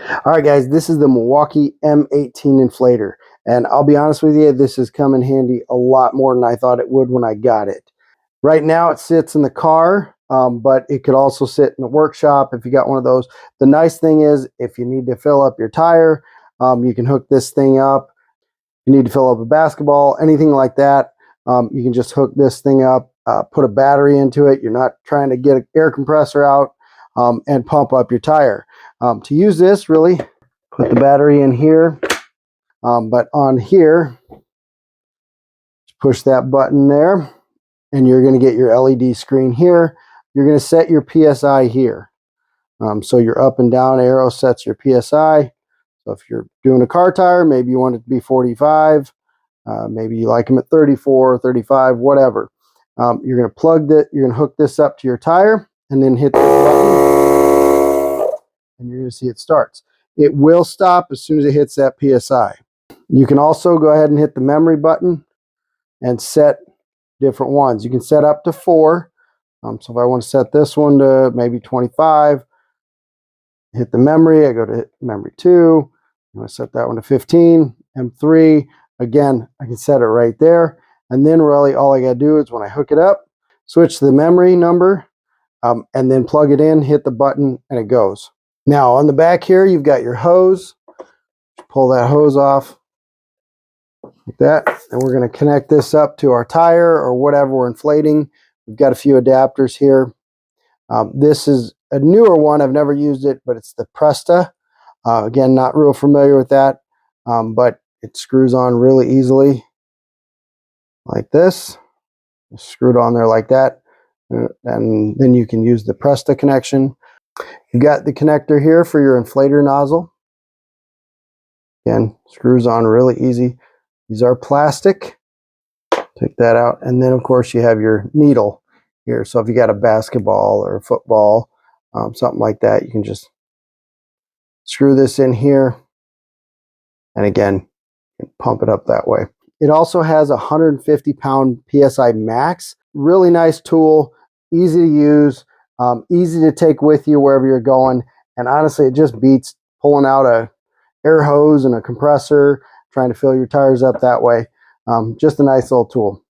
All right, guys, this is the Milwaukee M18 inflator. And I'll be honest with you, this has come in handy a lot more than I thought it would when I got it. Right now it sits in the car, but it could also sit in the workshop if you got one of those. The nice thing is if you need to fill up your tire, you can hook this thing up. You need to fill up a basketball, anything like that, you can just hook this thing up, put a battery into it. You're not trying to get an air compressor out and pump up your tire. To use this, really, put the battery in here, but on here, push that button there, and you're going to get your LED screen here. You're going to set your PSI here. So your up and down arrow sets your PSI. So if you're doing a car tire, maybe you want it to be 45. Maybe you like them at 34, 35, whatever. You're going to you're going to hook this up to your tire and then hit the button, and you're going to see it starts. It will stop as soon as it hits that PSI. You can also go ahead and hit the memory button and set different ones. You can set up to 4. So if I want to set this one to maybe 25, hit the memory, I go to hit memory 2. I'm going to set that one to 15, M3. Again, I can set it right there. And then really all I got to do is when I hook it up, switch to the memory number, and then plug it in, hit the button, and it goes. Now on the back here, you've got your hose. Pull that hose off like that. And we're going to connect this up to our tire or whatever we're inflating. We've got a few adapters here. This is a newer one. I've never used it, but it's the Presta. Again, not real familiar with that, but it screws on really easily like this. Screw it on there like that, and then you can use the Presta connection. You've got the connector here for your inflator nozzle. Again, screws on really easy. These are plastic. Take that out, and then of course you have your needle here. So if you got a basketball or a football, something like that, you can just screw this in here, and again, pump it up that way. It also has a 150-pound PSI max. Really nice tool, easy to use, easy to take with you wherever you're going. And honestly, it just beats pulling out a air hose and a compressor, trying to fill your tires up that way. Just a nice little tool.